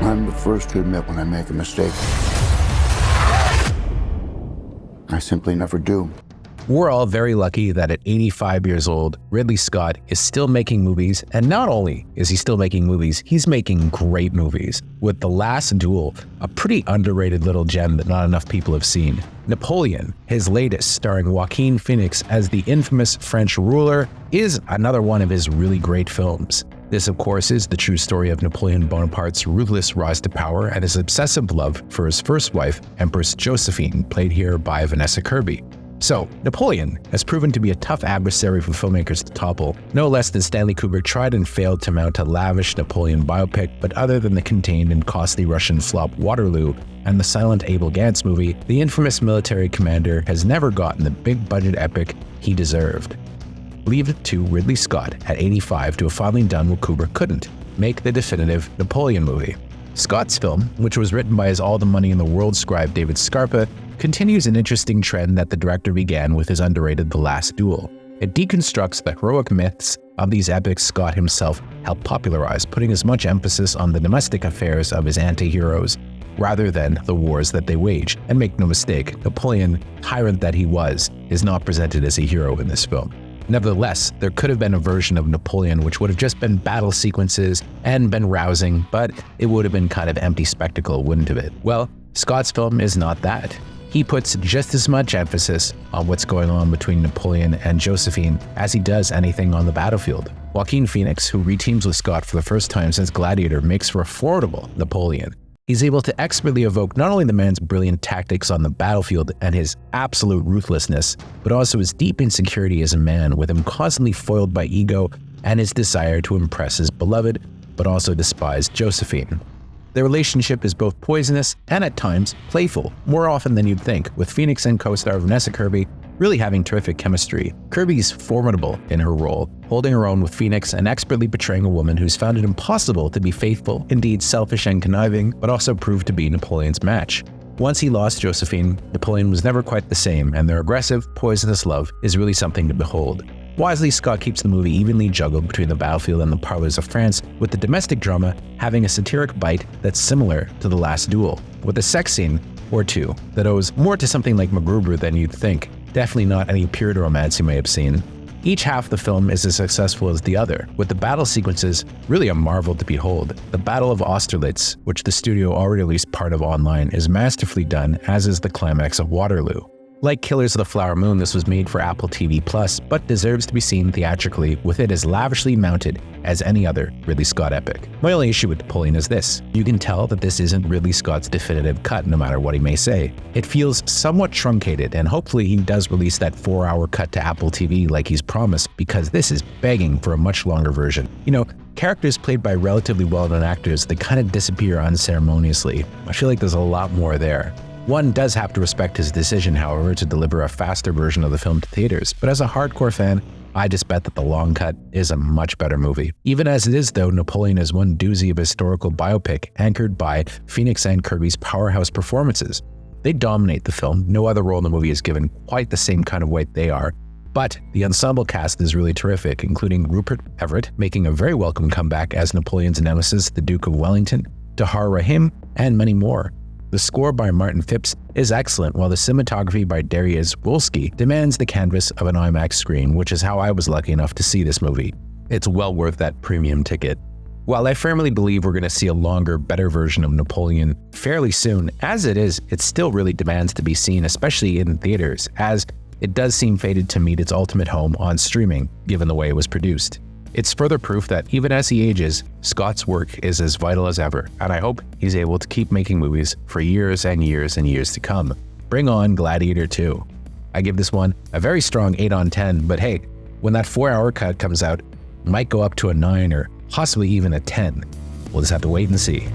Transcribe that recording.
I'm the first to admit when I make a mistake. I simply never do. We're all very lucky that at 85 years old, Ridley Scott is still making movies, and not only is he still making movies, he's making great movies. With The Last Duel, a pretty underrated little gem that not enough people have seen. Napoleon, his latest, starring Joaquin Phoenix as the infamous French ruler, is another one of his really great films. This, of course, is the true story of Napoleon Bonaparte's ruthless rise to power and his obsessive love for his first wife, Empress Josephine, played here by Vanessa Kirby. So, Napoleon has proven to be a tough adversary for filmmakers to topple. No less than Stanley Kubrick tried and failed to mount a lavish Napoleon biopic, but other than the contained and costly Russian flop Waterloo and the silent Abel Gance movie, the infamous military commander has never gotten the big-budget epic he deserved. Leave it to Ridley Scott at 85 to have finally done what Kubrick couldn't: make the definitive Napoleon movie. Scott's film, which was written by his All the Money in the World scribe David Scarpa, continues an interesting trend that the director began with his underrated The Last Duel. It deconstructs the heroic myths of these epics Scott himself helped popularize, putting as much emphasis on the domestic affairs of his anti-heroes rather than the wars that they waged. And make no mistake, Napoleon, tyrant that he was, is not presented as a hero in this film. Nevertheless, there could have been a version of Napoleon which would have just been battle sequences and been rousing, but it would have been kind of empty spectacle, wouldn't it? Well, Scott's film is not that. He puts just as much emphasis on what's going on between Napoleon and Josephine as he does anything on the battlefield. Joaquin Phoenix, who reteams with Scott for the first time since Gladiator, makes for a formidable Napoleon. He's able to expertly evoke not only the man's brilliant tactics on the battlefield and his absolute ruthlessness, but also his deep insecurity as a man, with him constantly foiled by ego and his desire to impress his beloved, but also despised Josephine. Their relationship is both poisonous and at times playful, more often than you'd think, with Phoenix and co-star Vanessa Kirby really having terrific chemistry. Kirby's formidable in her role, holding her own with Phoenix and expertly portraying a woman who's found it impossible to be faithful, indeed selfish and conniving, but also proved to be Napoleon's match. Once he lost Josephine, Napoleon was never quite the same, and their aggressive, poisonous love is really something to behold. Wisely, Scott keeps the movie evenly juggled between the battlefield and the parlors of France, with the domestic drama having a satiric bite that's similar to The Last Duel, with a sex scene or two that owes more to something like MacGruber than you'd think, definitely not any period romance you may have seen. Each half of the film is as successful as the other, with the battle sequences really a marvel to behold. The Battle of Austerlitz, which the studio already released part of online, is masterfully done, as is the climax of Waterloo. Like Killers of the Flower Moon, this was made for Apple TV+, but deserves to be seen theatrically, with it as lavishly mounted as any other Ridley Scott epic. My only issue with Napoleon is this: you can tell that this isn't Ridley Scott's definitive cut, no matter what he may say. It feels somewhat truncated, and hopefully he does release that 4-hour cut to Apple TV like he's promised, because this is begging for a much longer version. You know, characters played by relatively well-known actors, they kind of disappear unceremoniously. I feel like there's a lot more there. One does have to respect his decision, however, to deliver a faster version of the film to theaters, but as a hardcore fan, I just bet that the long cut is a much better movie. Even as it is, though, Napoleon is one doozy of a historical biopic anchored by Phoenix and Kirby's powerhouse performances. They dominate the film. No other role in the movie is given quite the same kind of weight they are, but the ensemble cast is really terrific, including Rupert Everett making a very welcome comeback as Napoleon's nemesis, the Duke of Wellington, Tahar Rahim, and many more. The score by Martin Phipps is excellent, while the cinematography by Dariusz Wolski demands the canvas of an IMAX screen, which is how I was lucky enough to see this movie. It's well worth that premium ticket. While I firmly believe we're going to see a longer, better version of Napoleon fairly soon, as it is, it still really demands to be seen, especially in theaters, as it does seem fated to meet its ultimate home on streaming, given the way it was produced. It's further proof that even as he ages, Scott's work is as vital as ever, and I hope he's able to keep making movies for years and years and years to come. Bring on Gladiator 2. I give this one a very strong 8 on 10, but hey, when that 4-hour cut comes out, it might go up to a 9 or possibly even a 10. We'll just have to wait and see.